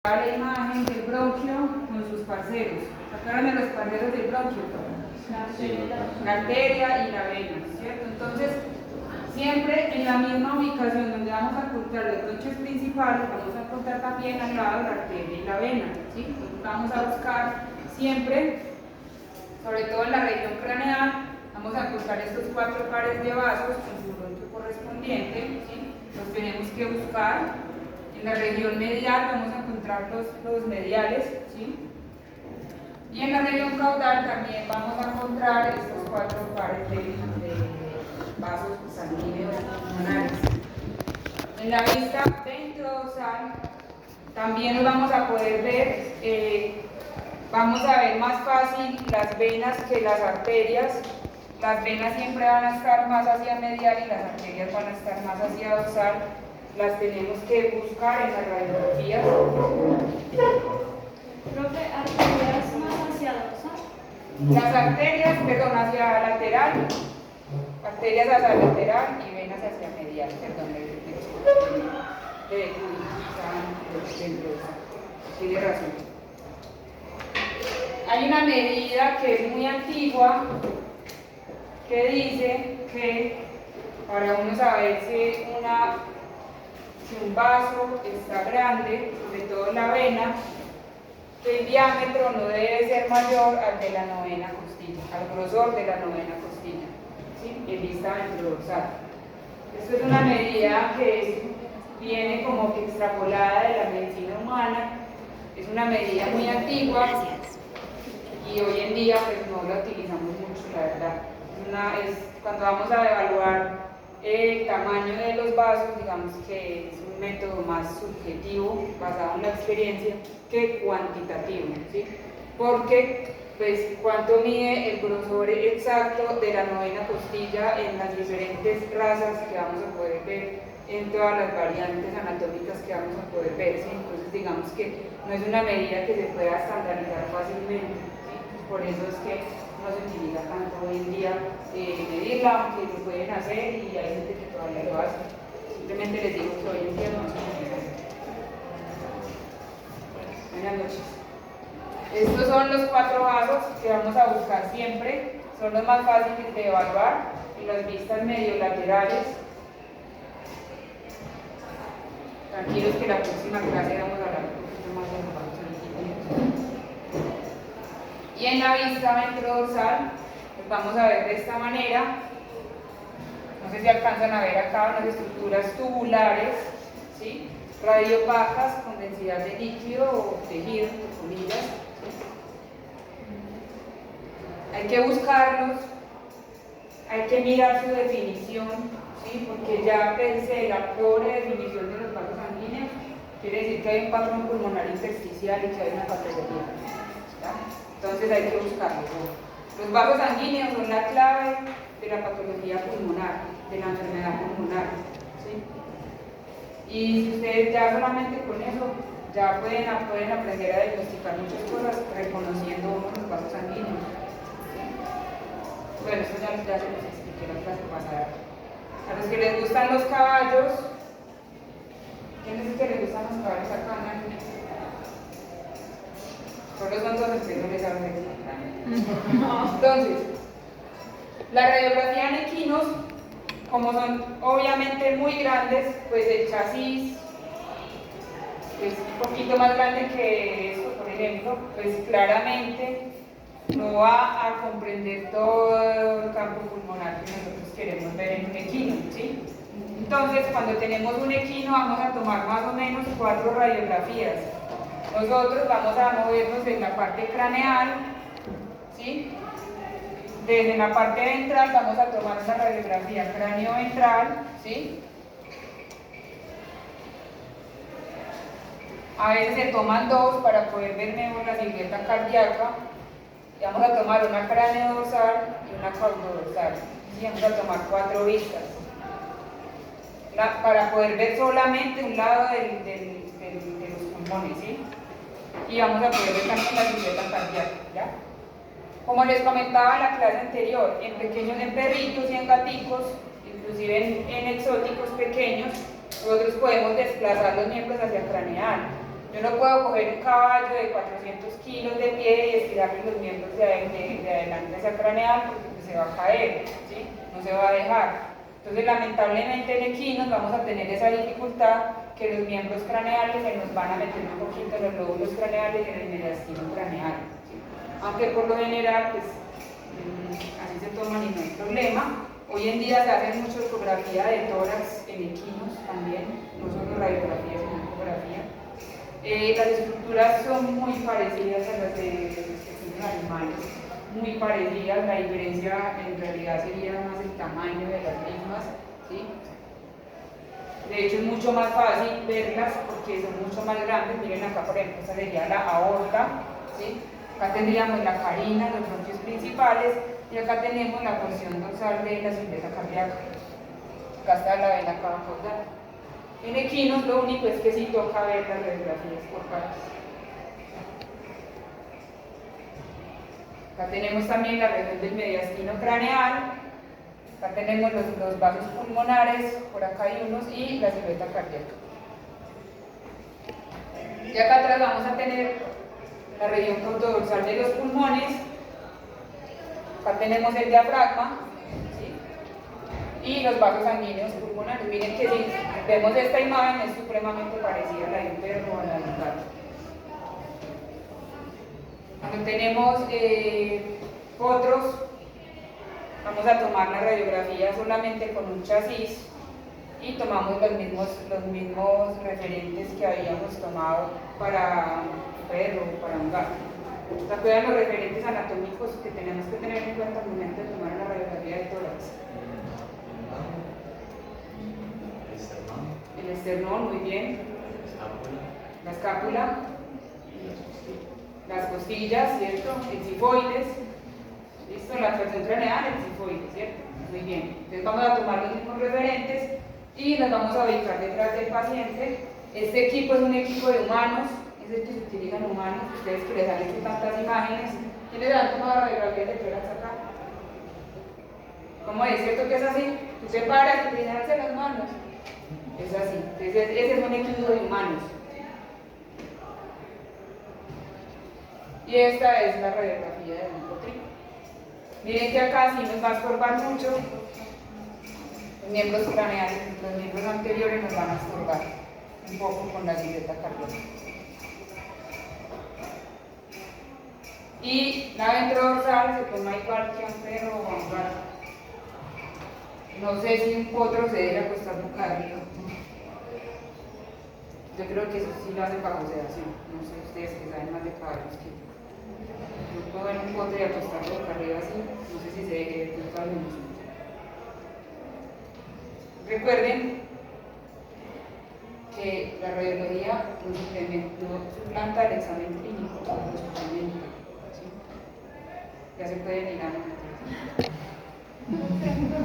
La imagen del bronquio con sus parceros. Sacaron los parceros del bronquio. La arteria y la vena, ¿cierto? Entonces, siempre en la misma ubicación donde vamos a encontrar los bronquios principales, vamos a encontrar también al lado la arteria y la vena, ¿sí? Entonces, vamos a buscar siempre, sobre todo en la región craneal, vamos a encontrar estos 4 pares de vasos con su bronquio correspondiente, ¿sí? Los tenemos que buscar. En la región medial vamos a encontrar los mediales, ¿sí? Y en la región caudal también vamos a encontrar estos 4 pares de vasos sanguíneos pulmonares. En la vista ventrodorsal también nos vamos a poder ver, vamos a ver más fácil las venas que las arterias. Las venas siempre van a estar más hacia medial y las arterias van a estar más hacia dorsal. Las tenemos que buscar en las radiografías. Profe, arterias más hacia dorsal. Las arterias, perdón, hacia lateral, arterias hacia lateral y venas hacia medial, perdón, tiene razón. Hay una medida que es muy antigua que dice que para uno saber si un vaso está grande, sobre todo la vena, que el diámetro no debe ser mayor al de la novena costilla, al grosor de la novena costilla, ¿sí? En vista ventrodorsal. Esto es una medida que viene como que extrapolada de la medicina humana, es una medida muy antigua y hoy en día pues no la utilizamos mucho, la verdad. Cuando vamos a evaluar el tamaño de los vasos, digamos que es un método más subjetivo, basado en la experiencia, que cuantitativo, ¿sí? Porque, pues, cuánto mide el grosor exacto de la novena costilla en las diferentes razas que vamos a poder ver, en todas las variantes anatómicas que vamos a poder ver, ¿sí? Entonces, digamos que no es una medida que se pueda estandarizar fácilmente, ¿sí? Por eso es que no se utiliza tanto hoy en día medirla, aunque lo pueden hacer y hay gente que todavía lo hace. Simplemente les digo que hoy en día no se utiliza. Buenas noches. Estos son los 4 vasos que vamos a buscar siempre, son los más fáciles de evaluar y las vistas medio laterales. Tranquilos que la próxima clase vamos a hablar un poquito más de los vasos sanguíneos. Y en la vista ventrodorsal, pues vamos a ver de esta manera, no sé si alcanzan a ver acá unas estructuras tubulares, ¿sí? Radiopacas con densidad de líquido o tejido, entre comillas. Hay que buscarlos, hay que mirar su definición, ¿sí? Porque ya pensé la pobre definición de los vasos sanguíneos, quiere decir que hay un patrón pulmonar intersticial y que hay una patología, ¿ya? Entonces hay que buscarlos. Los vasos sanguíneos son la clave de la patología pulmonar, de la enfermedad pulmonar, ¿sí? Y si ustedes ya solamente con eso ya pueden aprender a diagnosticar muchas cosas reconociendo los vasos sanguíneos, ¿sí? Bueno, esto ya se los expliqué la clase pasada. A los que les gustan los caballos, ¿quién es el que les gustan los caballos acá? Solo son 2 ustedes no les saben explicar. Entonces, la radiografía en equinos, como son obviamente muy grandes, pues el chasis es un poquito más grande que esto, por ejemplo, pues claramente no va a comprender todo el campo pulmonar que nosotros queremos ver en un equino, ¿sí? Entonces, cuando tenemos un equino vamos a tomar más o menos 4 radiografías. Nosotros vamos a movernos en la parte craneal, ¿sí? Desde la parte ventral vamos a tomar una radiografía cráneo-ventral, ¿sí? A veces se toman 2 para poder ver mejor la silueta cardíaca. Y vamos a tomar una cráneo-dorsal y una caudo-dorsal, ¿sí? Vamos a tomar 4 vistas para poder ver solamente un lado de los pulmones, ¿sí? Y vamos a poder ver también la silueta cardíaca, ¿ya? Como les comentaba en la clase anterior, en perritos y en gaticos, inclusive en exóticos pequeños, nosotros podemos desplazar los miembros hacia craneal. Yo no puedo coger un caballo de 400 kilos de pie y estirarle los miembros de adelante hacia craneal porque pues, se va a caer, ¿sí? No se va a dejar. Entonces, lamentablemente en equinos vamos a tener esa dificultad que los miembros craneales se nos van a meter un poquito en los lóbulos craneales y en el mediastino craneal, ¿sí? Aunque por lo general, pues, así se toman y no hay problema. Hoy en día se hace mucha ecografía de tórax en equinos también, no solo radiografía, sino ecografía. Las estructuras son muy parecidas a las de los intestinos animales, muy parecidas, la diferencia en realidad sería más el tamaño de las mismas, ¿sí? De hecho es mucho más fácil verlas porque son mucho más grandes. Miren acá, por ejemplo, esta sería la aorta, ¿sí? Acá tendríamos la carina, los bronquios principales, y acá tenemos la porción dorsal de la silueta cardíaca. Acá está la vena cava caudal. En equinos lo único es que sí toca ver las radiografías por partes. Acá tenemos también la región del mediastino craneal. Acá tenemos los vasos pulmonares, por acá hay unos, y la silueta cardíaca. Y acá atrás vamos a tener la región caudodorsal de los pulmones. Acá tenemos el diafragma, ¿sí? Y los vasos sanguíneos pulmonares. Miren que si vemos esta imagen es supremamente parecida a la de un perro o a la de un gato. Cuando tenemos potros, vamos a tomar la radiografía solamente con un chasis y tomamos los mismos referentes que habíamos tomado para un perro o para un gato. ¿Se acuerdan los referentes anatómicos que tenemos que tener en cuenta al momento de tomar la radiografía de tórax? El esternón, muy bien. La escápula. Las costillas, ¿cierto? El cifoides. ¿Listo? La porción craneal, el cifoides, ¿cierto? Muy bien. Entonces vamos a tomar los mismos referentes y nos vamos a ubicar detrás del paciente. Este equipo es un equipo de humanos, es el que se utiliza en humanos. Ustedes que les han hecho tantas imágenes, ¿quiénes le han tomado radiografía de tórax acá? ¿Cómo es? ¿Cierto que es así? Tú te paras y te haces las manos. Es así. Entonces, ese es un equipo de humanos. Y esta es la radiografía del lipotríptico. Miren que acá sí nos va a estorbar mucho los miembros craneales, los miembros anteriores nos van a estorbar un poco con la silueta cardíaca. Y la ventrodorsal se toma igual que un perro o un gato. No sé si un potro se debe acostar boca arriba. Yo creo que eso sí lo hacen bajo sedación. No sé ustedes que saben más de caballos que yo. Yo puedo ver un potro y acostarlo boca arriba así. No sé si se debe tocar o no. Recuerden que la radiología no suplanta el examen clínico o el suplemento, ¿sí? Ya se puede mirar.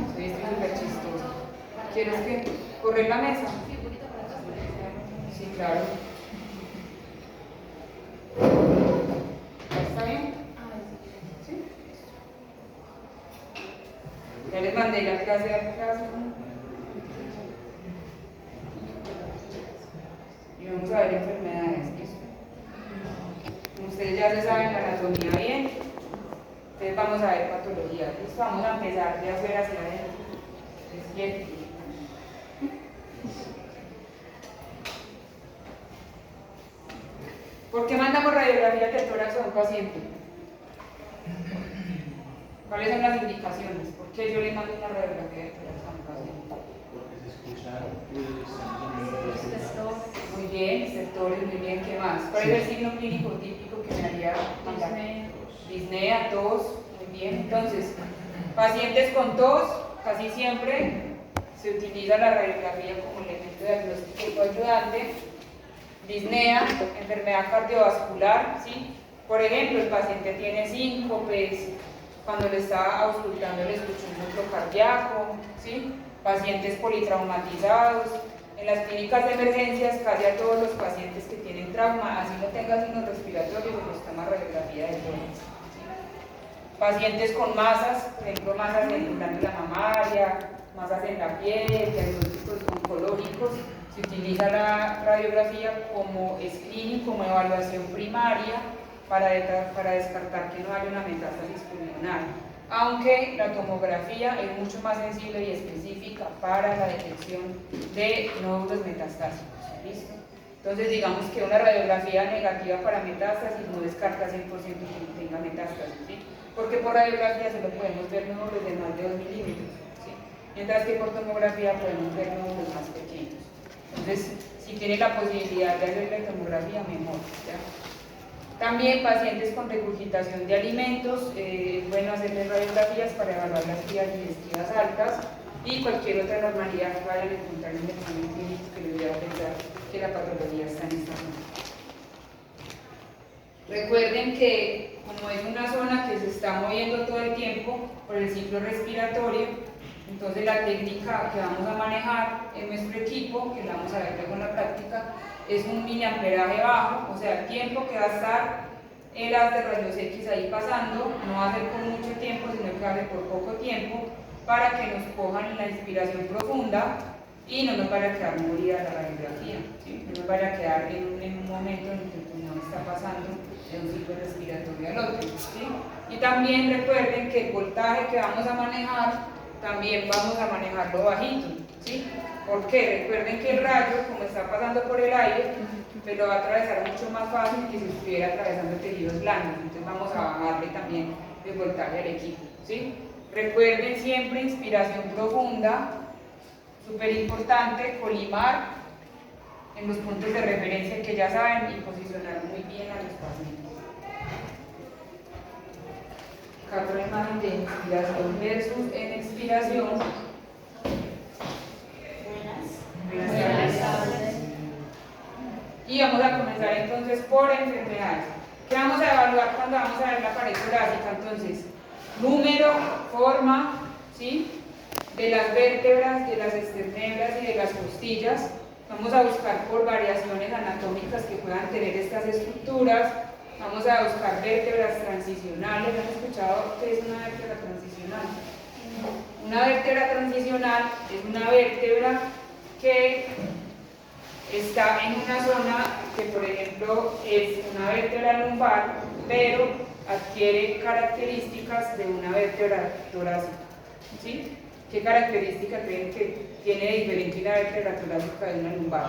Estoy súper chistoso. ¿Quieres que correr la mesa? Sí, claro. ¿Está bien? ¿Sí? Ya les mandé la clase a clase. Y vamos a ver enfermedades. Como ustedes ya se saben la anatomía bien, entonces vamos a ver patología. Entonces vamos a empezar de afuera hacia adentro. Es bien. ¿Por qué mandamos radiografía de tórax a un paciente? ¿Cuáles son las indicaciones? ¿Por qué yo le mando una radiografía de tórax a un paciente? Porque se escucha Muy bien, sectores, muy bien, ¿qué más? ¿Cuál es el signo clínico típico que me haría mandar? Disnea, tos, muy bien. Entonces, pacientes con tos, casi siempre se utiliza la radiografía como elemento diagnóstico ayudante. Disnea, enfermedad cardiovascular, ¿sí? Por ejemplo, el paciente tiene síncopes, cuando le está auscultando le escuchó un núcleo cardíaco, ¿sí? Pacientes politraumatizados. En las clínicas de emergencias, casi a todos los pacientes que tienen trauma, así no tengan signos respiratorios, se les toma radiografía de tórax, ¿sí? Pacientes con masas, por ejemplo, masas en la glándula mamaria, masas en la piel, diagnósticos oncológicos, Se utiliza la radiografía como screening, como evaluación primaria para descartar que no haya una metástasis pulmonar, aunque la tomografía es mucho más sensible y específica para la detección de nódulos metastásicos. ¿Listo? Entonces digamos que una radiografía negativa para metástasis no descarta 100% que tenga metástasis, ¿sí? Porque por radiografía solo podemos ver nódulos de más de 2 milímetros, ¿sí? Mientras que por tomografía podemos ver nódulos más pequeños. Entonces, si tiene la posibilidad de hacer la tomografía, mejor, ¿ya? También pacientes con regurgitación de alimentos, bueno hacerles radiografías para evaluar las vías digestivas altas y cualquier otra normalidad que vayan a encontrar en el examen clínico que les lleve a pensar que la patología está en esta zona. Recuerden que como es una zona que se está moviendo todo el tiempo por el ciclo respiratorio, entonces la técnica que vamos a manejar en nuestro equipo, que la vamos a ver luego en la práctica, es un miliamperaje bajo, o sea, el tiempo que va a estar el haz de rayos X ahí pasando, no va a ser por mucho tiempo, sino que va a ser por poco tiempo, para que nos cojan la inspiración profunda y no nos vaya a quedar movida la radiografía, ¿sí? No nos vaya a quedar en un momento en el que el pulmón está pasando de un ciclo respiratorio al otro, ¿sí? Y también recuerden que el voltaje que vamos a manejar, también vamos a manejarlo bajito, ¿sí? ¿Por qué? Recuerden que el rayo, como está pasando por el aire, pues lo va a atravesar mucho más fácil que si estuviera atravesando tejidos blandos. Entonces vamos a bajarle también el voltaje al equipo, ¿sí? Recuerden siempre inspiración profunda, súper importante, colimar en los puntos de referencia que ya saben y posicionar muy bien a los pacientes. Acá otra imagen de inspiración versus en expiración. Buenas tardes. Y vamos a comenzar entonces por enfermedades. ¿Qué vamos a evaluar cuando vamos a ver la pared torácica? Entonces, número, forma, ¿sí?, de las vértebras, de las esternebras y de las costillas. Vamos a buscar por variaciones anatómicas que puedan tener estas estructuras. Vamos a buscar vértebras transicionales. ¿Han escuchado qué es una vértebra transicional? Una vértebra transicional es una vértebra que está en una zona que, por ejemplo, es una vértebra lumbar, pero adquiere características de una vértebra torácica, ¿sí? ¿Qué característica creen que tiene de diferente una vértebra torácica de una lumbar?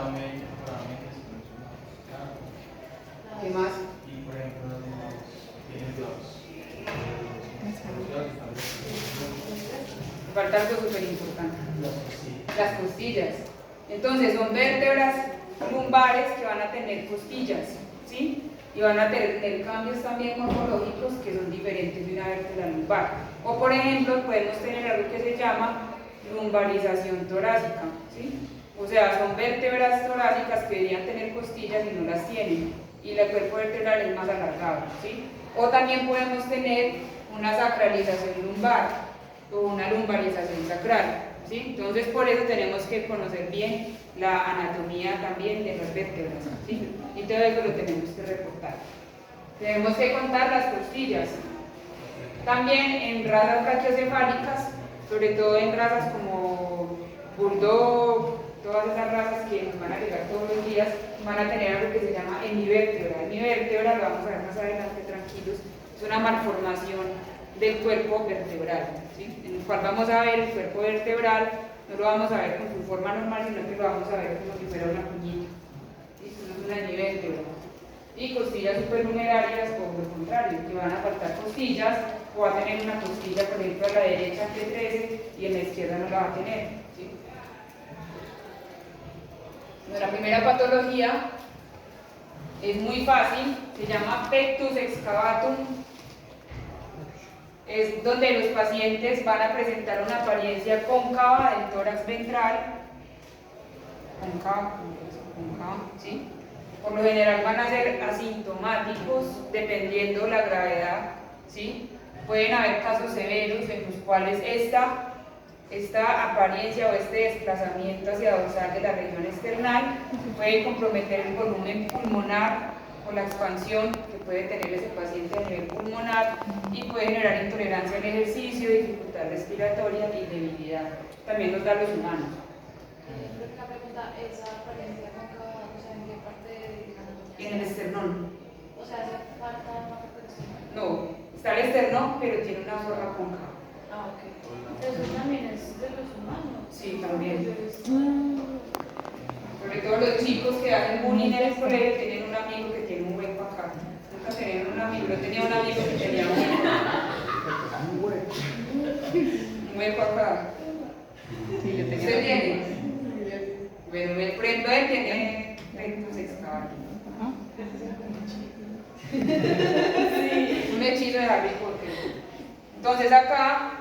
¿Qué más? Y por ejemplo, tiene Falta algo súper importante. Las costillas. Entonces son vértebras lumbares que van a tener costillas, ¿sí? Y van a tener cambios también morfológicos que son diferentes de una vértebra lumbar. O por ejemplo, podemos tener algo que se llama lumbarización torácica, ¿sí? O sea, son vértebras torácicas que deberían tener costillas y no las tienen, y el cuerpo vertebral es más alargado, ¿sí? O también podemos tener una sacralización lumbar o una lumbarización sacral, ¿sí? Entonces por eso tenemos que conocer bien la anatomía también de las vértebras, ¿sí? Y todo eso lo tenemos que reportar. Tenemos que contar las costillas. También en razas brachiocefálicas, sobre todo en razas como Bulldog, todas esas razas que nos van a llegar todos los días, van a tener algo que se llama hemivértebra. Hemivértebra, lo vamos a ver más adelante, tranquilos, es una malformación del cuerpo vertebral, ¿sí? En el cual vamos a ver el cuerpo vertebral, no lo vamos a ver con su forma normal, sino que lo vamos a ver como si fuera una puñita. Esto no es una hemivértebra. Y costillas supernumerarias, o lo contrario, que van a faltar costillas, o va a tener una costilla, por ejemplo, a la derecha que 13 y en la izquierda no la va a tener, ¿sí? La primera patología es muy fácil, se llama pectus excavatum. Es donde los pacientes van a presentar una apariencia cóncava del tórax ventral, cóncava, ¿sí? Por lo general van a ser asintomáticos dependiendo la gravedad, ¿sí? Pueden haber casos severos en los cuales esta apariencia o este desplazamiento hacia dorsal de la región external puede comprometer el volumen pulmonar o la expansión que puede tener ese paciente a nivel pulmonar y puede generar intolerancia al ejercicio, dificultad respiratoria y debilidad. También nos da los humanos. La pregunta, ¿esa apariencia cóncava, o sea, en qué parte de la anatomía? En el esternón. O sea, ¿hace falta una parte del esternón? No, está el esternón, pero tiene una forma cóncava. Ah, ok. Eso también es de los humanos. Sí, también. Yo he visto- Sobre todo los chicos que hacen bullying en el colegio tienen un amigo que tiene un hueco acá. Nunca tenían un amigo, yo tenía un amigo que tenía un hueco. Un hueco acá. Sí, yo tenía. ¿Usted tiene? Bueno, por ejemplo, él tiene rectus excavados. Un hechizo de Harry Potter. Entonces acá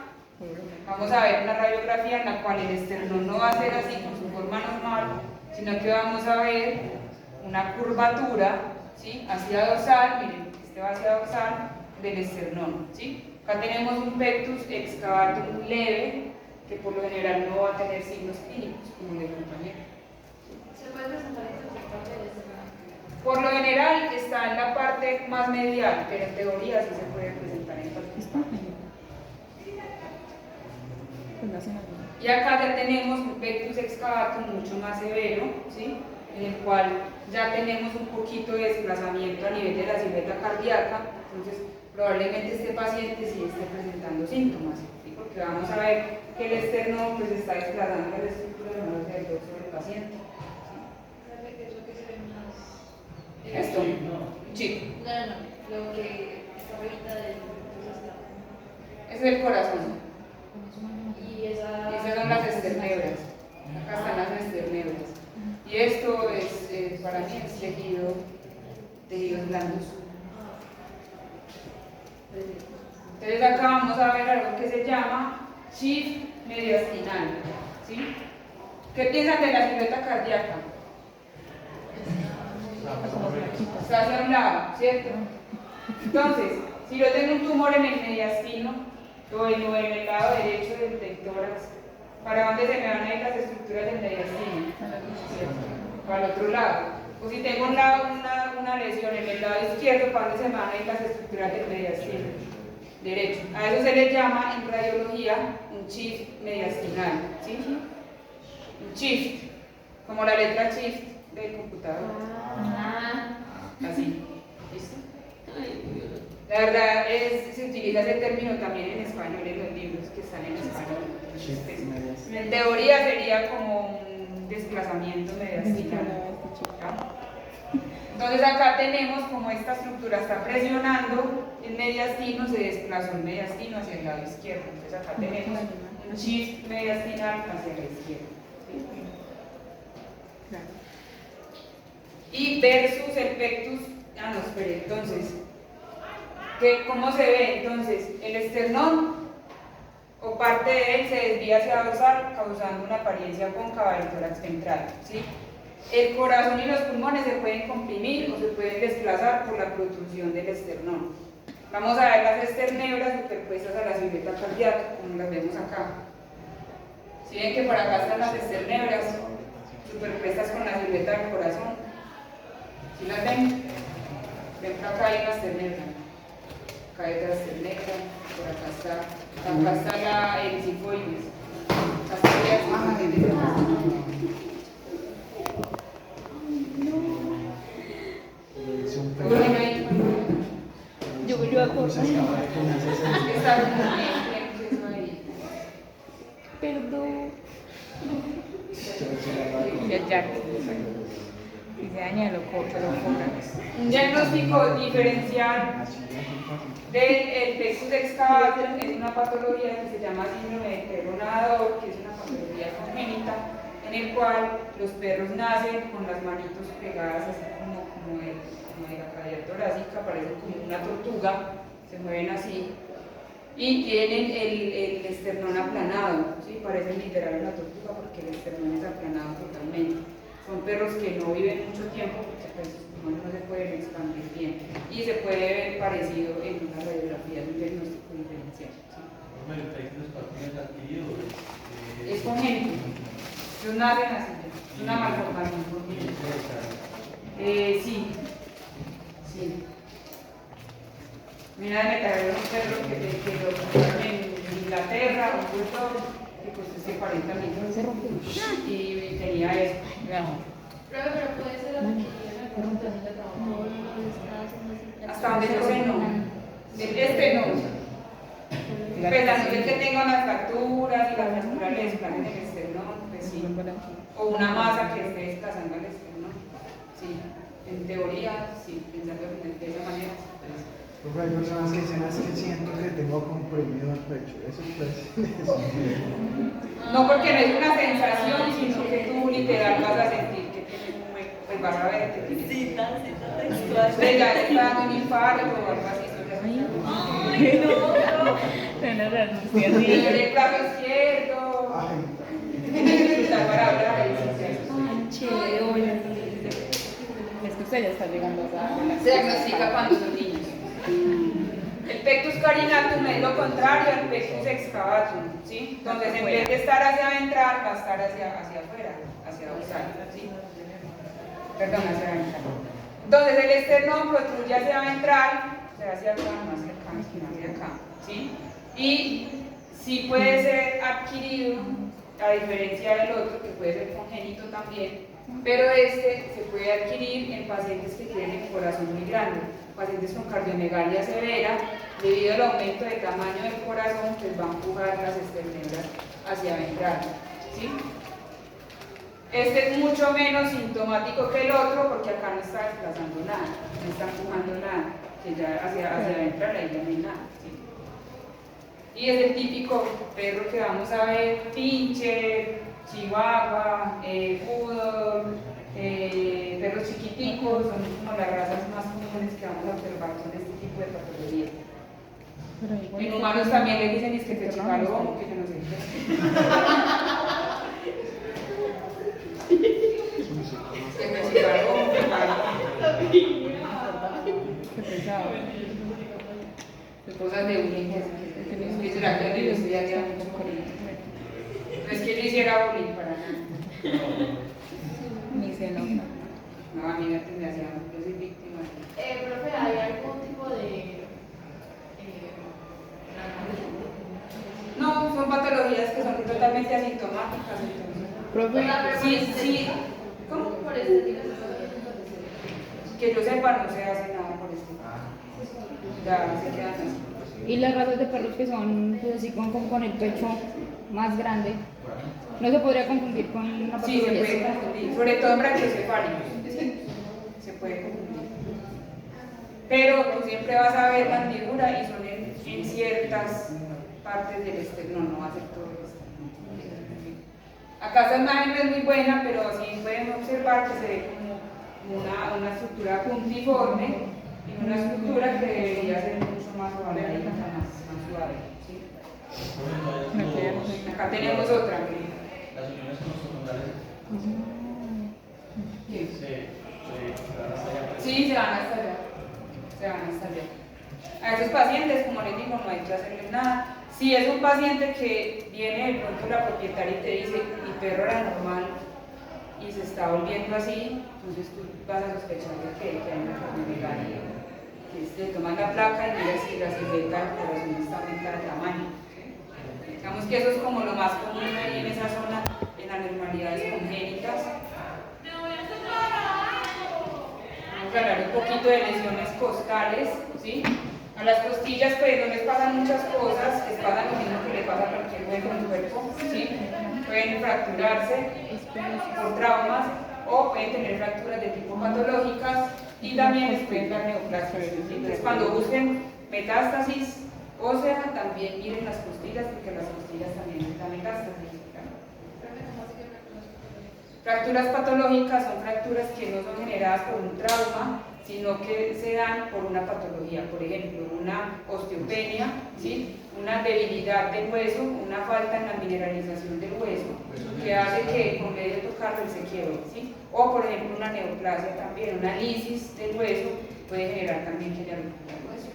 vamos a ver una radiografía en la cual el esternón no va a ser así con su forma normal, sino que vamos a ver una curvatura, ¿sí? Hacia dorsal, miren, este va hacia dorsal del esternón, ¿sí? Acá tenemos un pectus excavatum leve, que por lo general no va a tener signos clínicos, como el compañero. ¿Se puede presentar en cualquier parte del esternón? Por lo general está en la parte más medial, pero en teoría sí se puede presentar en cualquier parte. Y acá ya tenemos un pectus excavatum mucho más severo, ¿sí? En el cual ya tenemos un poquito de desplazamiento a nivel de la silueta cardíaca, entonces probablemente este paciente sí esté presentando síntomas, ¿sí? Porque vamos a ver que el esternón pues está desplazando la estructura del dorso del paciente. ¿Sabe qué es lo que se ve más? Esto, sí, No, lo que está ahorita del ese es el corazón. y esa... Esas son las esternebras. Acá están las esternebras. Y esto es para mí es tejidos blandos. Entonces acá vamos a ver algo que se llama shift mediastinal. ¿Sí? ¿Qué piensan de la silueta cardíaca? Está hacia un lado, ¿cierto? Entonces, si yo tengo un tumor en el mediastino, o en el lado derecho del tórax, ¿para dónde se me van a ir las estructuras del mediastino? Para el otro lado. O si tengo una lesión en el lado izquierdo, ¿para dónde se me van a ir las estructuras del mediastino? Derecho. A eso se le llama en radiología un shift mediastinal. ¿Sí? Un shift, como la letra shift del computador. Así. ¿Listo? La verdad se utiliza ese término también en español en los libros que están en español. En teoría sería como un desplazamiento mediastinal. ¿Ya? Entonces acá tenemos como esta estructura está presionando el mediastino, se desplazó el mediastino hacia el lado izquierdo. Entonces acá tenemos un shift mediastinal hacia la izquierda. Y versus el pectus, entonces, ¿cómo se ve? Entonces, el esternón o parte de él se desvía hacia dorsal, causando una apariencia cóncava del tórax ventral, ¿sí? El corazón y los pulmones se pueden comprimir o se pueden desplazar por la protrusión del esternón. Vamos a ver las esternebras superpuestas a la silueta cardíaca, como las vemos acá. Si ven que por acá están las esternebras superpuestas con la silueta del corazón. ¿Sí las ven? Ven que acá hay una esternebra. Acá hay otra esternebra, por acá está el sifoides. Acá está el sifoides. Yo hago. Está ahí. Perdón. Ya. Si se daña, lo cobran. Un diagnóstico diferencial del pectus excavatum es una patología que se llama síndrome de perro nadador, que es una patología congénita en el cual los perros nacen con las manitos pegadas así como de la cavidad torácica, parecen como una tortuga, se mueven así y tienen el esternón aplanado, ¿sí? Parecen literal una tortuga porque el esternón es aplanado totalmente. Son perros que no viven mucho tiempo porque pues, sus pulmones no se pueden expandir bien y se puede ver parecido en una radiografía de un diagnóstico diferencial. ¿Sí? Es congénito. Ellos nacen así, es una malformación congénita. Sí. Mira, me trajeron un perro que lo compraron en Inglaterra, un bulldog, que costó este 40.000 y tenía eso. Pero puede ser adquirido en el momento de trabajo. Hasta donde yo sé, no. Este no. Pues a no ser que tenga unas fracturas y las fracturas le desplacen el esternón, pues sí. O una masa que esté desplazando el esternón. Sí, en teoría, sí, pensando de esa manera. Profe, hay personas que dicen, es que siento que tengo comprimido el pecho. Eso es No porque no es una sensación, sino que tú literal vas a sentir que tienes un hueco, pues vas a ver que tienes. Cita textual. Pues ya te está dando un infarto o algo así. Ay, no. Una renuncia Sí, así. el brazo izquierdo. Está para hablar. Es que usted ya está llegando a Se diagnostica cuando son niños. El pectus carinatum es lo contrario al pectus excavatum, ¿sí? Entonces, en vez de estar hacia ventral, va a estar hacia afuera, hacia dorsal, ¿sí? Perdón, hacia ventral. Entonces, el esternón protruye hacia ventral, o sea, hacia acá, más cercano, hacia acá, ¿sí? Y sí puede ser adquirido, a diferencia del otro, que puede ser congénito también, pero este se puede adquirir en pacientes que tienen el corazón muy grande, pacientes con cardiomegalia severa, debido al aumento de tamaño del corazón, pues va a empujar las esterneras hacia ventral, ¿sí? Este es mucho menos sintomático que el otro porque acá no está desplazando nada, no está empujando nada, que ya hacia ventral ahí ya no hay nada, ¿sí? Y es el típico perro que vamos a ver, pincher, chihuahua, poodle, perros chiquiticos, son como las razas más comunes que vamos a observar con este tipo de patologías. En humanos también le dicen que te chipalomo, que yo no sé qué. Que me chipalomo, Qué pesado. cosas de bullying. Que será que yo estoy allá mucho con él. No es que yo hiciera bullying para nada. Ni se nota. No, a mí me hacía, yo soy víctima. Profe, ¿hay algún tipo de No, son patologías que son totalmente asintomáticas. Entonces. Profe, Sí. ¿Cómo? por estética? Que yo sepa, no se hace nada por esto. Ya se quedan así. Y las razas de perros que son pues, así con el pecho más grande, ¿no se podría confundir con una Sí, se patología puede así? confundir, sobre todo en brachiocefálicos. Se puede confundir. Pero tú siempre vas a ver mandíbula y son en ciertas partes del esternón, no va a ser todo el esternón. Acá esta imagen no es muy buena, pero sí pueden observar que se ve como una estructura puntiforme y una estructura que debería ser mucho más ovaladita, más suave. ¿Sí? Acá tenemos otra. Las uniones con los coronales ¿Qué? se van hasta allá. Sí, se van hasta allá. Se van hasta allá. A esos pacientes, como les digo, no hay que hacerles nada. Si es un paciente que viene de pronto la propietaria y te dice, mi perro era normal y se está volviendo así, entonces tú vas a sospechar de que hay una cardiomegalia. Le toman la placa y miras si la silueta del corazón está aumentada de tamaño. Digamos que eso es como lo más común ahí en esa zona, en anormalidades congénitas. Vamos a hablar un poquito de lesiones costales, ¿sí? A las costillas pues no les pasan muchas cosas, les pasa lo mismo que le pasa a cualquier hueso en el cuerpo, ¿sí? Pueden fracturarse por traumas o pueden tener fracturas de tipo patológicas y también les pueden dar neoplasias. Entonces cuando busquen metástasis ósea también miren las costillas porque las costillas también dan metástasis. Fracturas patológicas son fracturas que no son generadas por un trauma, sino que se dan por una patología, por ejemplo, una osteopenia, ¿sí? Una debilidad del hueso, una falta en la mineralización del hueso, que hace que con medio de tocarlo él se quiebre, ¿sí? O por ejemplo una neoplasia también, una lisis del hueso puede generar también que haya ruptura del hueso.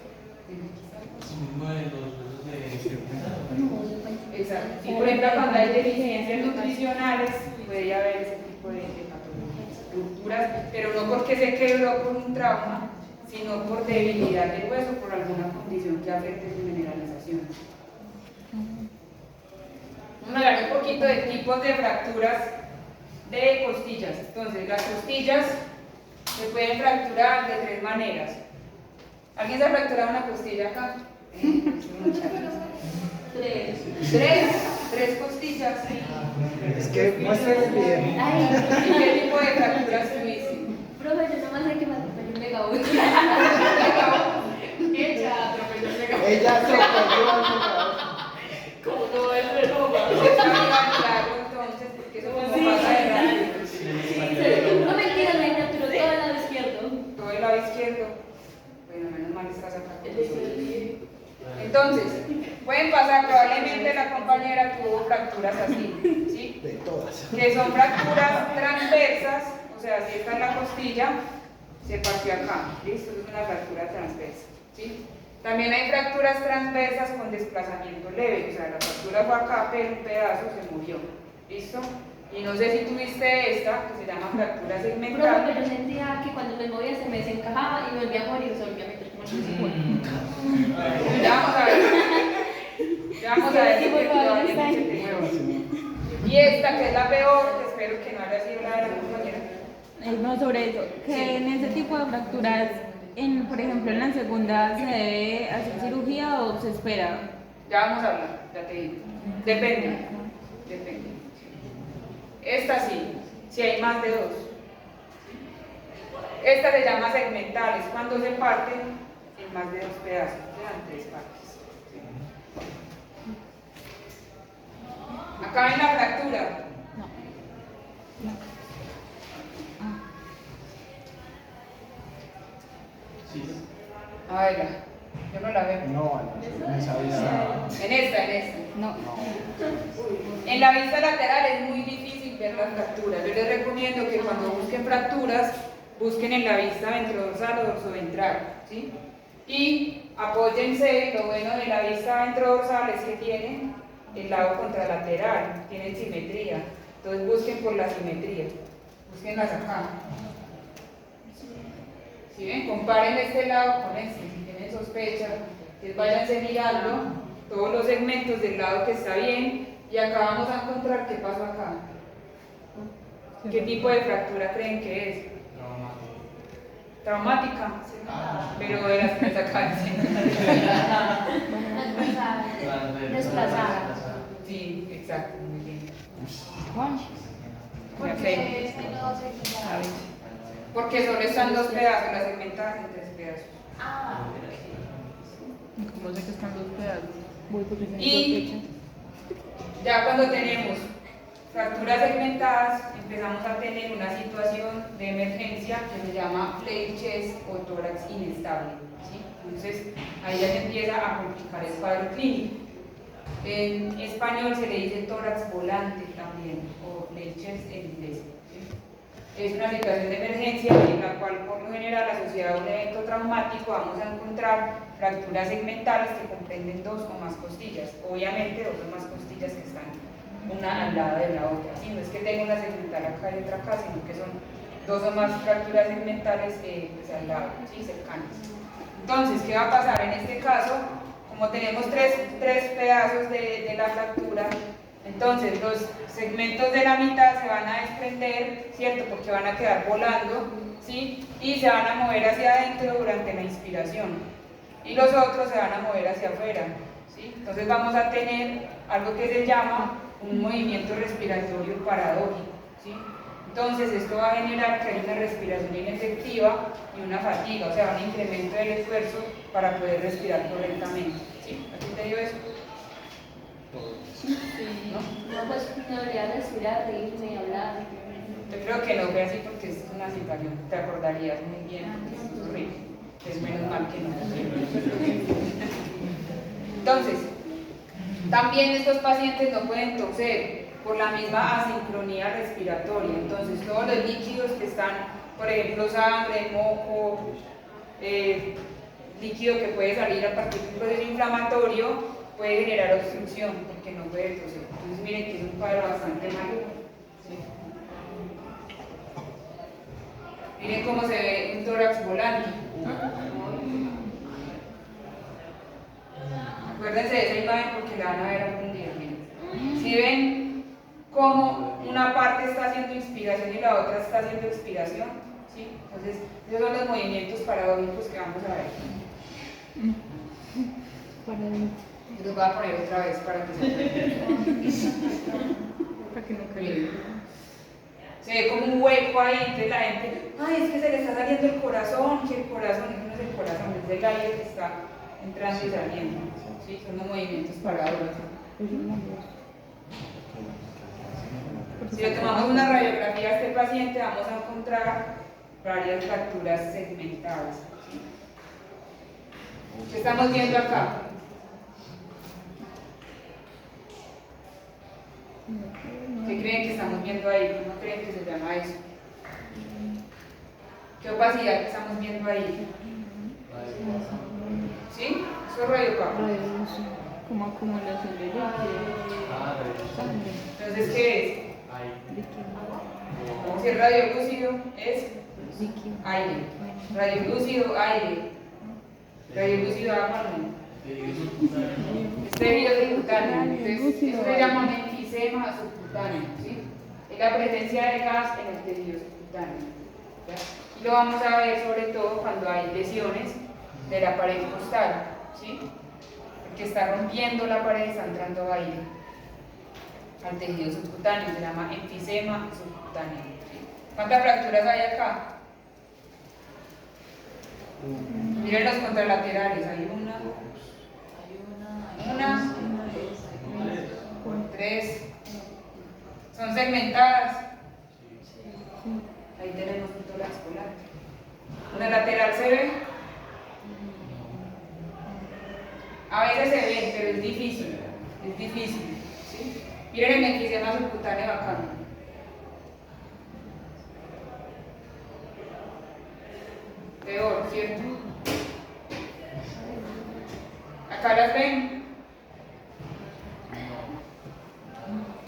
Uno de los huesos de Exacto. Y por ejemplo cuando hay deficiencias nutricionales puede haber ese tipo de patologías, rupturas, pero no porque se quebró por un trauma, sino por debilidad del hueso, por alguna condición que afecte su mineralización. Vamos a hablar un poquito de tipos de fracturas de costillas. Entonces, las costillas se pueden fracturar de 3 maneras. ¿Alguien se ha fracturado una costilla acá? Tres costillas. Es que muéstrale el video. ¿Y qué tipo de fracturas tuviste? Profe, yo nomás sé que me atropelló un megabús. Ella atropelló el megabús. Ella atropelló al jugador. Como no es reloj. Está bien, claro, entonces, porque eso como pasa de rápido. No mentira, reina, pero todo el lado izquierdo. Todo el lado izquierdo. Bueno, menos mal estás acá. Entonces, pueden pasar, probablemente la compañera tuvo fracturas así, ¿sí? De todas. Que son fracturas transversas, o sea, si esta es la costilla, se partió acá, ¿listo? Es una fractura transversa, ¿sí? También hay fracturas transversas con desplazamiento leve, o sea, la fractura fue acá, pero un pedazo se movió, ¿listo? Y no sé si tuviste esta, que se llama fractura Profe, segmental. pero yo sentía que cuando me movía se me desencajaba y volvía a morir, se volvía a meter como en el Ya vamos a ver. Ya vamos a ver si te muevas. Y esta, que es la peor, que espero que no haya sido la de la compañera. No, sobre eso, que en ese tipo de fracturas, por ejemplo, en la segunda, ¿se debe hacer cirugía o se espera? Ya vamos a hablar, ya te digo. Depende. Esta sí, si hay más de 2. Esta se llama segmental, es cuando se parten en más de 2 pedazos, se dan 3 partes. Acá ven la fractura. Sí. A ver, yo no la veo. No, en esa vista. En esta. No. En la vista lateral es muy difícil ver las fracturas. Yo les recomiendo que cuando busquen fracturas, busquen en la vista ventrodorsal o dorsoventral, ¿sí? Y apóyense, lo bueno de la vista ventrodorsal es que tiene el lado contralateral, tienen simetría. Entonces busquen por la simetría, búsquenlas acá. ¿Sí ven? Comparen este lado con este, si tienen sospecha, pues váyanse mirando todos los segmentos del lado que está bien y acá vamos a encontrar qué pasó acá. ¿Qué tipo de fractura creen que es? Traumática, pero de las que sacan. Desplazada. Sí, exacto, muy bien. Porque Ok. es menos segmental. Porque solo están 2 pedazos, las segmentadas en 3 pedazos. Ah, ¿Cómo sé que están 2 pedazos? Y ya cuando tenemos fracturas segmentadas, empezamos a tener una situación de emergencia que se llama flail chest o tórax inestable, ¿sí? Entonces ahí ya se empieza a complicar el cuadro clínico. En español se le dice tórax volante también, o flail chest en inglés. ¿Sí? Es una situación de emergencia en la cual por lo general asociada a un evento traumático vamos a encontrar fracturas segmentales que comprenden 2 o más costillas, obviamente 2 o más costillas que están una al lado de la otra, ¿sí? No es que tenga una segmental acá y otra acá, sino que son 2 o más fracturas segmentales pues, al lado, ¿sí? Cercanas. Entonces, ¿qué va a pasar en este caso? Como tenemos tres pedazos de la fractura, entonces los segmentos de la mitad se van a desprender, ¿cierto? Porque van a quedar volando, ¿sí? Y se van a mover hacia adentro durante la inspiración. Y los otros se van a mover hacia afuera, ¿sí? Entonces vamos a tener algo que se llama un movimiento respiratorio paradójico, ¿sí? Entonces esto va a generar que haya una respiración inefectiva y una fatiga, o sea, un incremento del esfuerzo para poder respirar correctamente, ¿sí? ¿A ti te dio eso? no, pues no debería respirar, reírme y hablar. Yo creo que no fue así porque es una situación, te acordarías muy bien, porque es horrible, es menos mal que no. Entonces, también estos pacientes no pueden toser por la misma asincronía respiratoria, entonces todos los líquidos que están, por ejemplo, sangre, moco, líquido que puede salir a partir de un proceso inflamatorio, puede generar obstrucción porque no puede toser. Entonces miren que es un cuadro bastante malo. ¿Sí? Miren cómo se ve un tórax volante. Acuérdense de esa imagen porque la van a ver algún día. Miren. Si ven cómo una parte está haciendo inspiración y la otra está haciendo expiración, ¿sí? Entonces, esos son los movimientos paradójicos que vamos a ver. Los voy a poner otra vez para que se Para que no miren. Se ve como un hueco ahí, entonces la gente, ay, es que se le está saliendo el corazón, que el corazón, eso no es el corazón, es el aire que está entrando y saliendo. ¿Sí? Son los movimientos paradójicos. Si le tomamos una radiografía a este paciente, vamos a encontrar varias fracturas segmentadas. ¿Sí? ¿Qué estamos viendo acá? ¿Qué creen que estamos viendo ahí? ¿Cómo creen que se llama eso? ¿Qué opacidad estamos viendo ahí? ¿Sí? Eso es radiopaco. Como acumulación de líquido. Sangre. Entonces, ¿qué es? Líquido. Si es radiolúcido, es Líquido. aire. Radiolúcido, aire. Radiolúcido, agua, no. Este video subcutáneo. Entonces, eso se llama enfisema subcutáneo. ¿Sí? Es la presencia de gas en el tejido subcutáneo. ¿Ya? Y lo vamos a ver sobre todo cuando hay lesiones de la pared costal. ¿Sí? Porque está rompiendo la pared y está entrando aire al tejido subcutáneo. Se llama enfisema subcutáneo. ¿Sí? ¿Cuántas fracturas hay acá? Miren los contralaterales, hay una, tres, son segmentadas. Ahí tenemos un tórax volante. Una lateral se ve, a veces se ven, pero es difícil, ¿sí? Miren el enfisema subcutáneo acá. Peor, ¿cierto? Acá las ven.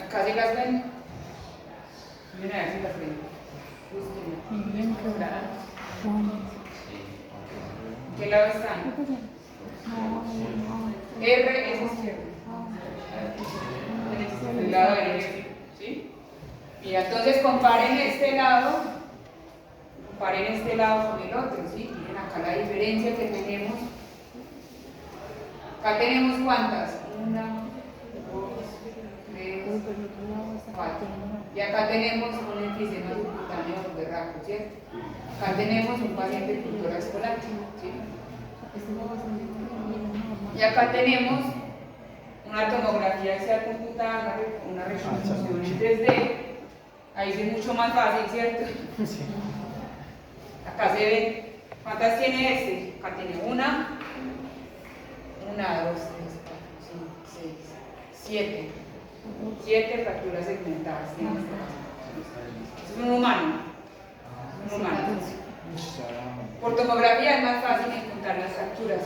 Acá sí las ven. Miren a ver si las ven. Búsquenlas. Bien quebrada. ¿Qué lado están? R es izquierdo. El lado derecho. ¿Sí? Mira, entonces comparen este lado con el otro, ¿sí? Miren acá la diferencia que tenemos. Acá tenemos ¿cuántas? 1, 2, 3, 4. Y acá tenemos un enfisema subcutáneo berraco, ¿cierto? Acá tenemos un paciente con tórax volante, ¿sí? Y acá tenemos una tomografía axial computada, una reconstrucción en 3D. Ahí es mucho más fácil, ¿cierto? Acá se ve. ¿Cuántas tiene este? Acá tiene 1, 2, 3, 4, 5, 6, 7. 7 fracturas segmentadas tiene este paciente. Es un humano. Por tomografía es más fácil encontrar las fracturas,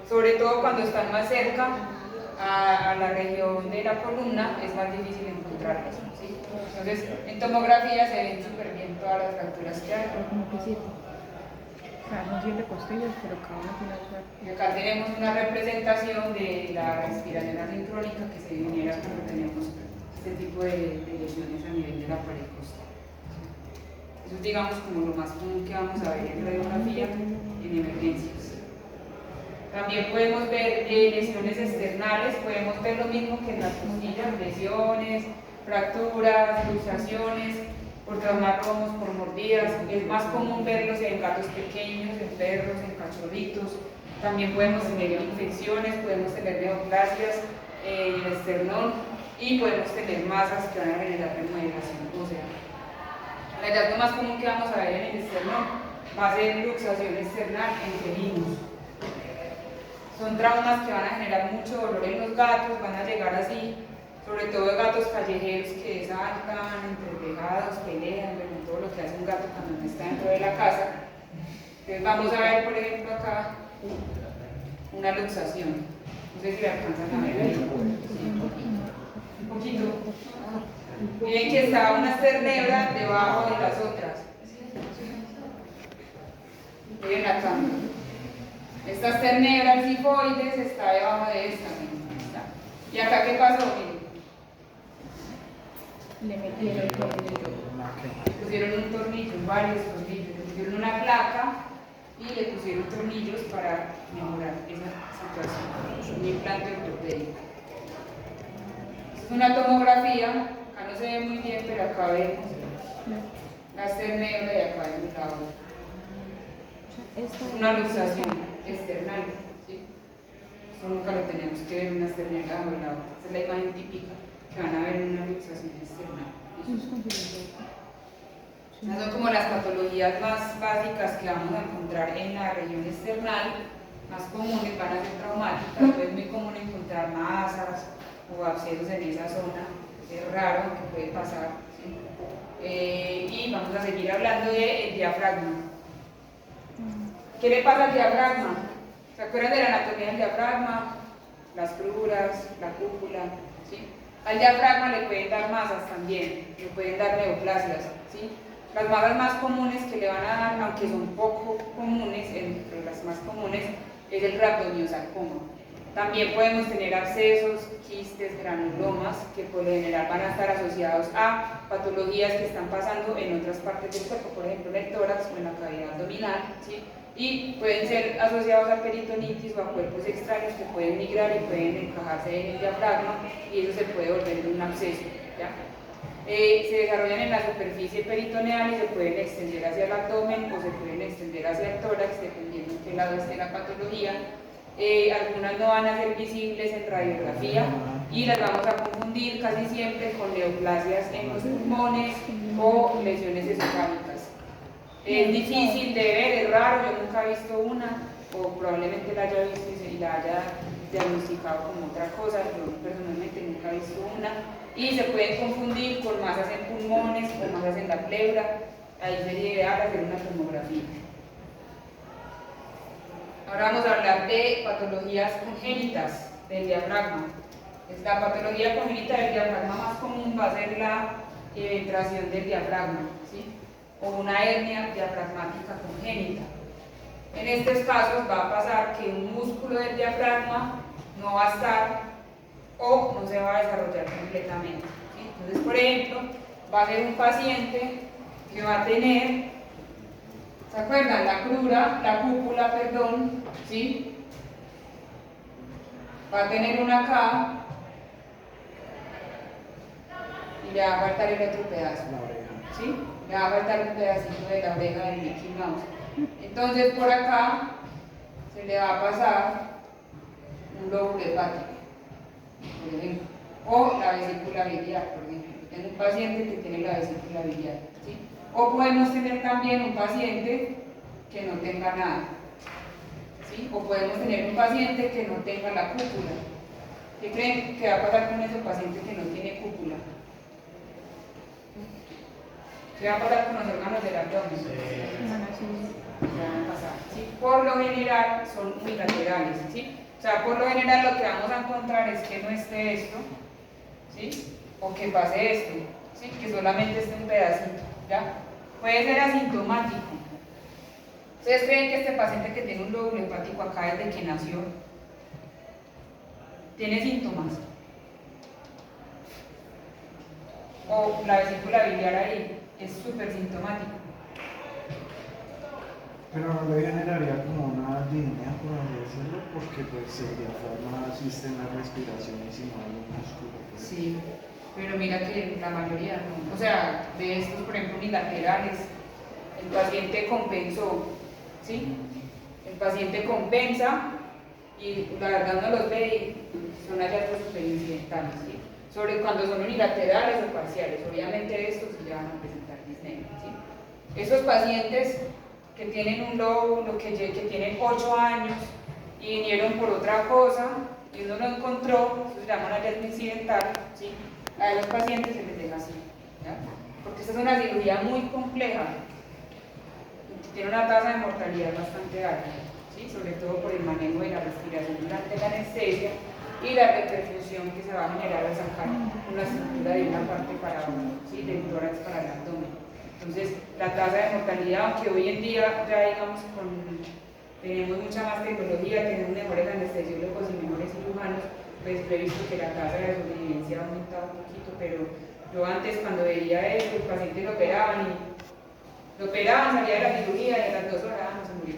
sobre todo cuando están más cerca a la región de la columna, es más difícil encontrarlas, ¿sí? Entonces, en tomografía se ven súper bien todas las fracturas que hay. Son 7 costillas, pero cada una tiene otra. Y acá tenemos una representación de la respiración asincrónica que se genera cuando tenemos este tipo de lesiones a nivel de la pared costal. Eso es, digamos, como lo más común que vamos a ver en radiografía en emergencias. También podemos ver lesiones externales, podemos ver lo mismo que en las costillas, lesiones, fracturas, luxaciones, por traumatomos, por mordidas. Es más común verlos en gatos pequeños, en perros, en cachorritos. También podemos tener infecciones, podemos tener neoplasias en el esternón y podemos tener masas que van a generar remodelación ósea. El hallazgo más común que vamos a ver en el esternón va a ser luxación external en felinos. Son traumas que van a generar mucho dolor en los gatos, van a llegar así, sobre todo gatos callejeros que saltan entre tejados, pelean, bueno, todo lo que hace un gato cuando no está dentro de la casa. Entonces vamos a ver, por ejemplo, acá una luxación. No sé si la alcanzan a ver ahí. Un poquito. Miren que está una esternebra debajo de las otras. Miren acá. Esta esternebra sifoides está debajo de esta. ¿Y acá qué pasó? Miren, Le metieron tornillo. le pusieron un tornillo, varios tornillos, le pusieron una placa y le pusieron tornillos para mejorar esa situación. Un implante ortopédico. Es una tomografía, acá no se ve muy bien, pero acá vemos la esternera y acá vemos la otra. Es una luxación external, ¿sí? Eso nunca lo tenemos que ver en una esternera o en la otra. Esa es la imagen típica que van a ver en una luxación external. Esas son como las patologías más básicas que vamos a encontrar en la región external, más comunes, van a ser traumáticas, pero es muy común encontrar masas o abscesos en esa zona, es raro que puede pasar, ¿sí? Y vamos a seguir hablando del diafragma. ¿Qué le pasa al diafragma? ¿Se acuerdan de la anatomía del diafragma? Las cruras, la cúpula, ¿sí? Al diafragma le pueden dar masas también, le pueden dar neoplasias, ¿sí? Las masas más comunes que le van a dar, aunque son poco comunes, entre las más comunes, es el rhabdomyosarcoma. También podemos tener abscesos, quistes, granulomas, que por lo general van a estar asociados a patologías que están pasando en otras partes del cuerpo, por ejemplo en el tórax o en la cavidad abdominal, ¿sí? Y pueden ser asociados a peritonitis o a cuerpos extraños que pueden migrar y pueden encajarse en el diafragma y eso se puede volver en un absceso, ¿ya? Se desarrollan en la superficie peritoneal y se pueden extender hacia el abdomen o se pueden extender hacia el tórax dependiendo en qué lado esté la patología. Algunas no van a ser visibles en radiografía y las vamos a confundir casi siempre con neoplasias en los pulmones o lesiones esofágicas. Es difícil de ver, es raro, yo nunca he visto una, o probablemente la haya visto y la haya diagnosticado como otra cosa, yo personalmente nunca he visto una, y se pueden confundir con masas en pulmones o masas en la pleura, ahí sería ideal hacer una tomografía. Ahora vamos a hablar de patologías congénitas del diafragma. La patología congénita del diafragma más común va a ser la eventración del diafragma, ¿sí? O una hernia diafragmática congénita. En estos casos va a pasar que un músculo del diafragma no va a estar o no se va a desarrollar completamente, ¿sí? Entonces, por ejemplo, va a ser un paciente que va a tener, ¿se acuerdan? La cúpula, perdón, ¿sí? Va a tener una acá y le va a faltar el otro pedazo, La oreja. ¿sí? Le va a faltar un pedacito de la oreja del Mickey Mouse. Entonces por acá se le va a pasar un lóbulo hepático, por ejemplo, o la vesícula biliar, por ejemplo. Tengo un paciente que tiene la vesícula biliar, ¿sí? O podemos tener también un paciente que no tenga nada, ¿sí? O podemos tener un paciente que no tenga la cúpula. ¿Qué creen que va a pasar con ese paciente que no tiene cúpula? ¿Qué va a pasar con los órganos del abdomen? Van a pasar, ¿sí? Por lo general son unilaterales, ¿sí? O sea, por lo general lo que vamos a encontrar es que no esté esto, ¿sí? O que pase esto, ¿sí? Que solamente esté un pedacito, ¿ya? Puede ser asintomático. ¿Ustedes creen que este paciente que tiene un lóbulo hepático acá desde que nació tiene síntomas? O la vesícula biliar ahí es súper sintomático. Pero no le generaría como una línea, por así decirlo, porque pues el diafragma asiste en la respiración y si no hay un músculo. Pues... Sí, pero mira que la mayoría no. O sea, de estos, por ejemplo, unilaterales, el paciente compensó, ¿sí? El paciente compensa y la verdad uno los ve y son hallazgos super incidentales, ¿sí? Sobre cuando son unilaterales o parciales. Obviamente estos ya van a presentar disnea, ¿sí? Esos pacientes que tienen un lóbulo, que tienen 8 años y vinieron por otra cosa y uno lo encontró, eso se llama un hallazgo incidental, ¿sí? A los pacientes se les deja así, ¿ya? Porque esta es una cirugía muy compleja, tiene una tasa de mortalidad bastante alta, ¿sí? Sobre todo por el manejo de la respiración durante la anestesia y la reperfusión que se va a generar al sacar una estructura de una parte para otra, ¿sí? Del tórax para el abdomen. Entonces, la tasa de mortalidad, aunque hoy en día ya digamos tenemos mucha más tecnología, tenemos mejores anestesiólogos y mejores cirujanos, pues previsto que la tasa de sobrevivencia ha aumentado un poquito, pero yo antes cuando veía eso, el paciente lo operaban, salía de la cirugía y a las 2 horas no se murió.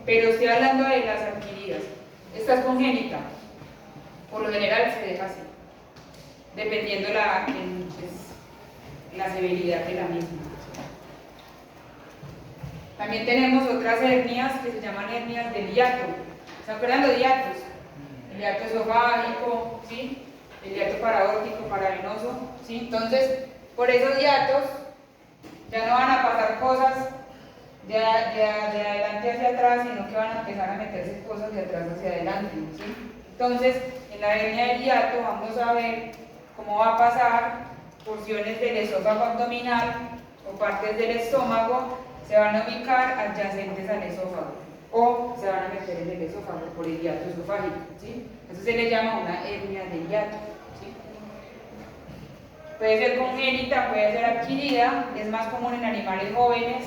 Pero estoy hablando de las adquiridas. Esta es congénita, por lo general se deja así, dependiendo la severidad de la misma. También tenemos otras hernias que se llaman hernias del hiato. ¿Se acuerdan los hiatos? El hiato esofágico, ¿sí? El hiato paraórtico, paravenoso, ¿sí? Entonces, por esos hiatos ya no van a pasar cosas de adelante hacia atrás, sino que van a empezar a meterse cosas de atrás hacia adelante, ¿sí? Entonces, en la hernia del hiato vamos a ver cómo va a pasar porciones del esófago abdominal o partes del estómago se van a ubicar adyacentes al esófago o se van a meter en el esófago por el hiato esofágico, ¿sí? Eso se le llama una hernia del hiato, ¿sí? Puede ser congénita, puede ser adquirida, es más común en animales jóvenes,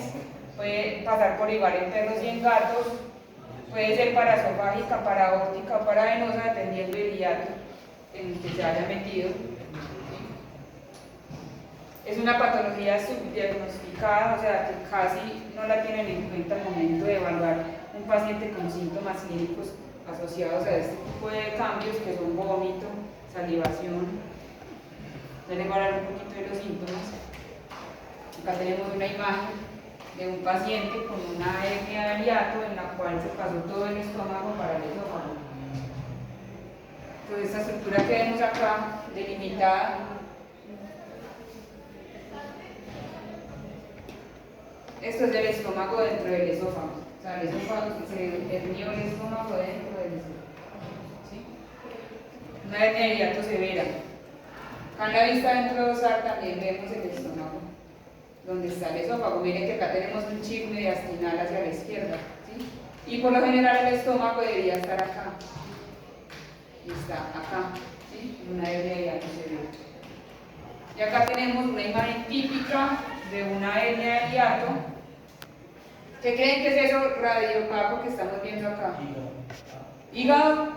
puede pasar por igual en perros y en gatos, puede ser paraesofágica, paraórtica o paravenosa, dependiendo del hiato en el que se haya metido. Es una patología subdiagnosticada, o sea que casi no la tienen en cuenta al momento de evaluar un paciente con síntomas clínicos asociados a este tipo de cambios que son vómito, salivación. Ya les voy a hablar un poquito de los síntomas. Acá tenemos una imagen de un paciente con una hernia del hiato en la cual se pasó todo el estómago para el esófago. Entonces esta estructura que vemos acá delimitada esto es el estómago dentro del esófago. O sea, el esófago se hernió el estómago dentro del esófago. ¿Sí? Una hernia de hiato severa. Acá en la vista dentro dorsal también vemos el estómago, donde está el esófago. Miren que acá tenemos un chip mediastinal hacia la izquierda. ¿Sí? Y por lo general el estómago debería estar acá. Y está acá. ¿Sí? Una hernia de hiato severa. Y acá tenemos una imagen típica de una hernia de hiato. ¿Qué creen que es eso radiopaco que estamos viendo acá? ¿Hígado?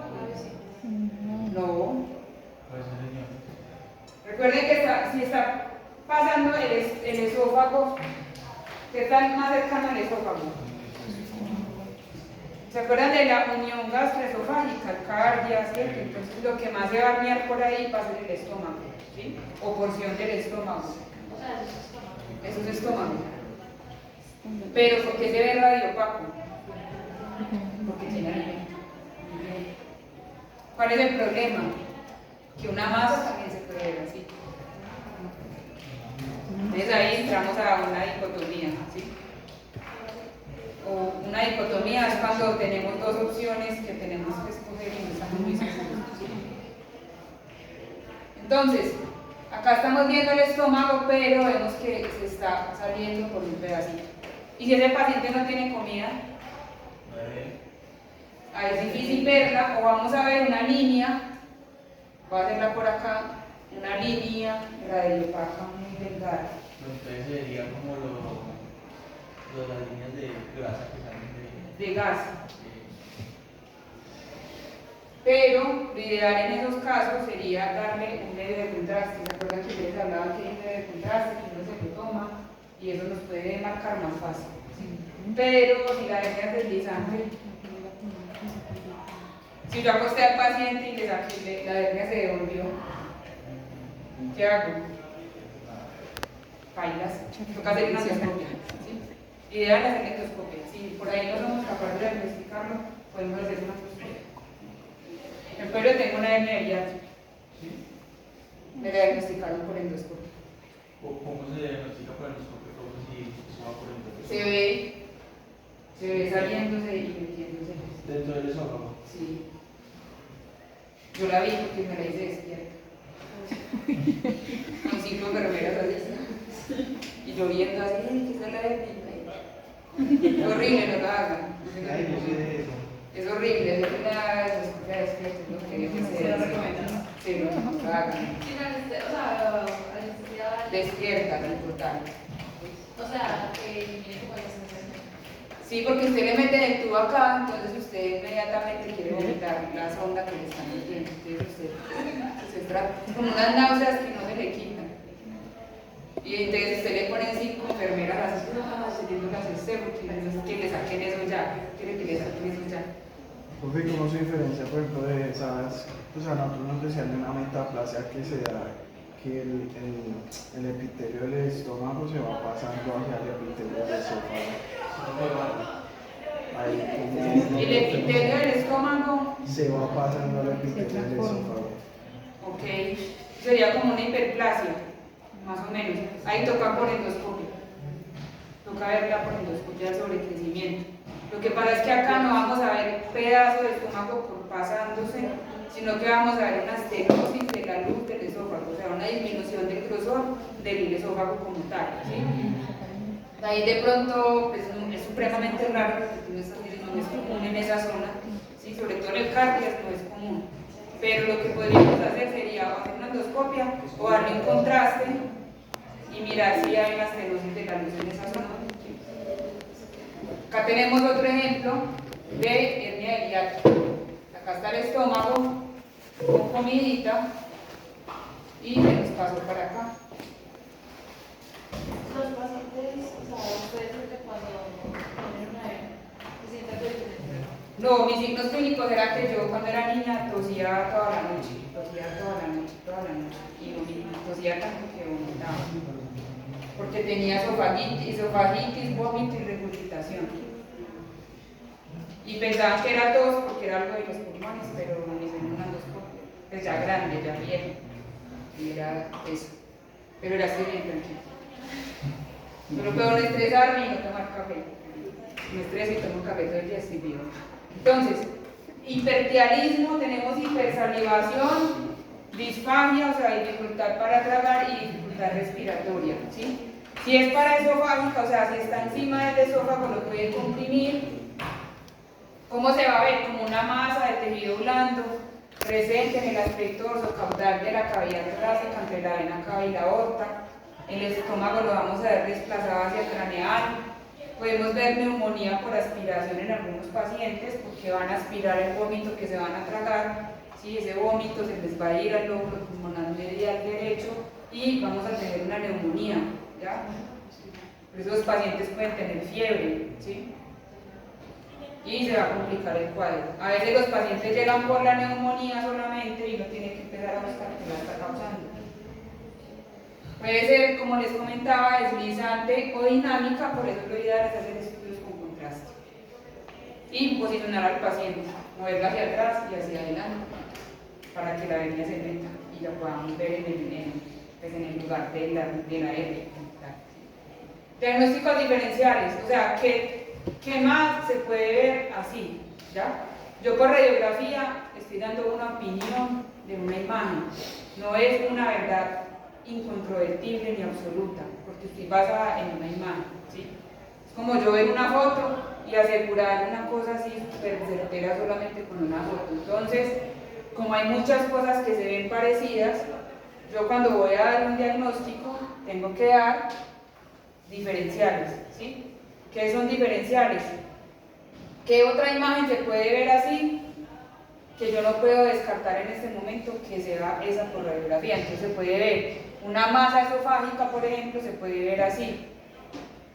No. Recuerden que si está pasando el esófago, ¿qué está más cercano al esófago? ¿Se acuerdan de la unión gastroesofágica, cardia, ¿cierto? Entonces lo que más se va a herniar por ahí va a ser el estómago, ¿sí? O porción del estómago. Eso es estómago. Pero ¿por qué se ve radiopaco? Porque tiene alimento. ¿Cuál es el problema? Que una masa también se puede ver así. Entonces ahí entramos a una dicotomía, ¿sí? O una dicotomía es cuando tenemos dos opciones que tenemos que escoger y no estamos muy seguros. Entonces, acá estamos viendo el estómago, pero vemos que se está saliendo por un pedacito. Y si ese paciente no tiene comida, ahí es difícil verla, o vamos a ver una línea, voy a hacerla por acá, una línea radiopaca muy delgada. Entonces sería como las líneas de grasa que salen de gas. Pero lo ideal en esos casos sería darle un medio de contraste. ¿Se acuerdan que yo les hablaba que hay un medio de contraste, que uno se lo toma y eso nos puede marcar más fácil? Pero si la hernia es deslizante, si yo acosté al paciente y le saqué, la hernia se devolvió, ¿qué hago? Bailas, toca hacer una endoscopia. ¿Sí? Ideal hacer la endoscopia. Si por ahí no somos capaces de diagnosticarlo, podemos hacer una endoscopia. En Pueblo tengo una hernia de hiato. Me la diagnosticaron por endoscopia. ¿Cómo se diagnostica por endoscopia? ¿Cómo se va por endoscopia? Se ve saliéndose y metiéndose. ¿Dentro del esófago? Sí. Yo la vi porque me la hice despierta. Con 5 enfermeras así. Y yo viendo así, ¿qué es la hernia? Es horrible, no lo hagan. Ay, no sé de eso. Es horrible, es una endoscopia despierta. No quería que se recomienda. Sí, no lo hagan. Despierta, lo importante. O sea, que viene como la sensación. Sí, porque usted le mete el tubo acá, entonces usted inmediatamente quiere vomitar la sonda que le están metiendo. Entonces usted trata como unas náuseas que no se le quitan. Y entonces usted le pone 5 enfermeras así, haciéndolas a usted, porque que le saquen eso ya, quiere que le saquen eso ya. Profe, ¿cómo se diferencia, por ejemplo, de esas, pues a nosotros nos decían de una metaplasia que se da, que el epitelio del estómago se va pasando hacia el epitelio del esófago? El epitelio del estómago, Se va pasando al epitelio del esófago. ok, sería como una hiperplasia, más o menos. Ahí toca por endoscopia. Toca verla por endoscopia el sobrecrecimiento. Lo que pasa es que acá no vamos a ver pedazos del estómago por pasándose, sino que vamos a ver una estenosis de la luz del esófago, o sea, una disminución del grosor del esófago como tal, ¿sí? De ahí de pronto pues, es supremamente raro porque tú no estás diciendo no es común en esa zona, ¿sí? Sobre todo en el cardias no es común. Pero lo que podríamos hacer sería hacer una endoscopia o darle un contraste y mirar si hay una estenosis de la luz en esa zona. Acá tenemos otro ejemplo de hernia de hiato. Acá está el estómago con comidita y se nos pasó para acá. Los pacientes, o sea, ustedes desde cuando tienen una se sienten diferentes. No, mis signos clínicos era que yo cuando era niña tosía toda la noche, toda la noche, y tosía tanto que vomitaba, porque tenía esofagitis, vómito y regurgitación. Y pensaban que era tos porque era algo de los pulmones, pero me hicieron una endoscopia, pues ya grande, ya viejo, y era eso. Pero era así bien tranquilo. Solo puedo no estresarme y no tomar café. Me estreso y tomo café todo el día, estoy vivo. Entonces, hipertialismo, tenemos hipersalivación, disfagia, o sea, dificultad para tragar y dificultad respiratoria, ¿sí? Si es paraesofágica, o sea, si está encima del esófago, lo puede comprimir. ¿Cómo se va a ver? Como una masa de tejido blando presente en el aspecto orsocaudal de la cavidad torácica entre la vena cava y la aorta. El estómago lo vamos a ver desplazado hacia el craneal. Podemos ver neumonía por aspiración en algunos pacientes porque van a aspirar el vómito que se van a tragar. ¿Sí? Ese vómito se les va a ir al lóbulo pulmonar medial derecho y vamos a tener una neumonía, ¿ya? Por eso los pacientes pueden tener fiebre, ¿sí? Y se va a complicar el cuadro. A veces los pacientes llegan por la neumonía solamente y uno tiene que empezar a buscar qué la está causando. Puede ser, como les comentaba, deslizante o dinámica, por eso lo ideal es hacer estudios con contraste. Y posicionar al paciente, moverla hacia atrás y hacia adelante, para que la hernia se meta y la podamos ver en el lugar de la hernia. Diagnósticos diferenciales, o sea, ¿qué más se puede ver así? ¿Ya? Yo por radiografía estoy dando una opinión de una imagen, no es una verdad incontrovertible ni absoluta, porque estoy basada en una imagen, ¿sí? Es como yo ver una foto y asegurar una cosa así súper certera solamente con una foto. Entonces, como hay muchas cosas que se ven parecidas, yo cuando voy a dar un diagnóstico tengo que dar diferenciales, ¿sí? ¿Qué son diferenciales? ¿Qué otra imagen se puede ver así? Que yo no puedo descartar en este momento que sea esa por radiografía. Entonces se puede ver una masa esofágica, por ejemplo, se puede ver así.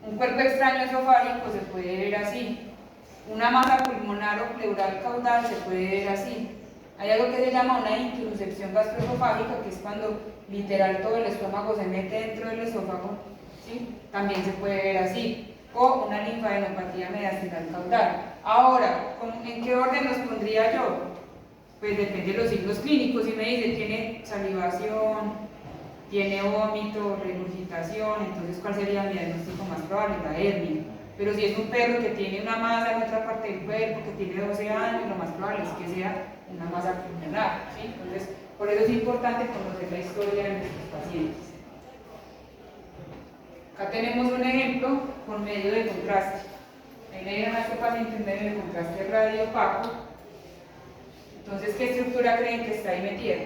Un cuerpo extraño esofágico se puede ver así. Una masa pulmonar o pleural caudal se puede ver así. Hay algo que se llama una intuscepción gastroesofágica, que es cuando literal todo el estómago se mete dentro del esófago, ¿sí? También se puede ver así. O una linfadenopatía mediastinal caudal. Ahora, ¿en qué orden los pondría yo? Pues depende de los signos clínicos. Si me dice tiene salivación, tiene vómito, regurgitación, entonces ¿cuál sería mi diagnóstico más probable? La hernia. Pero si es un perro que tiene una masa en otra parte del cuerpo, que tiene 12 años, lo más probable es que sea una masa pulmonar, ¿sí? Entonces, por eso es importante conocer la historia de nuestros pacientes. Acá tenemos un ejemplo por medio de contraste. Ahí le dieron a este paciente un medio de contraste radio opaco. Entonces, ¿qué estructura creen que está ahí metida?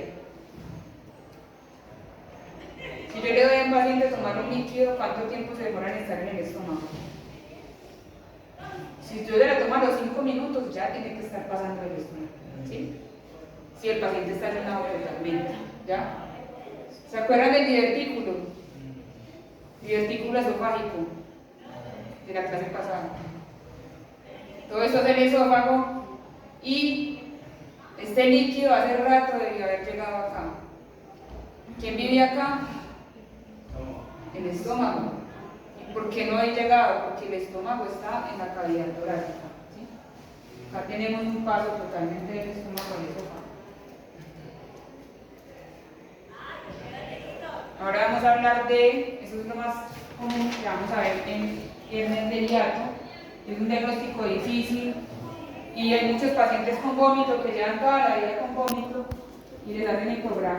Si yo le doy a un paciente tomar un líquido, ¿cuánto tiempo se demora en estar en el estómago? Si yo se la toma a los 5 minutos, ya tiene que estar pasando el estómago, ¿sí? Si el paciente está en una totalmente, ¿ya? ¿Se acuerdan del divertículo? Divertículo esofágico, de la clase pasada. Todo eso es el esófago y este líquido hace rato debió haber llegado acá. ¿Quién vive acá? El estómago. ¿Y por qué no ha llegado? Porque el estómago está en la cavidad torácica, ¿sí? Acá tenemos un paso totalmente del estómago al esófago. Ahora vamos a hablar de, eso es lo más común que vamos a ver en hernias de hiato. Es un diagnóstico difícil y hay muchos pacientes con vómito que llevan toda la vida con vómito y les hacen ecografía.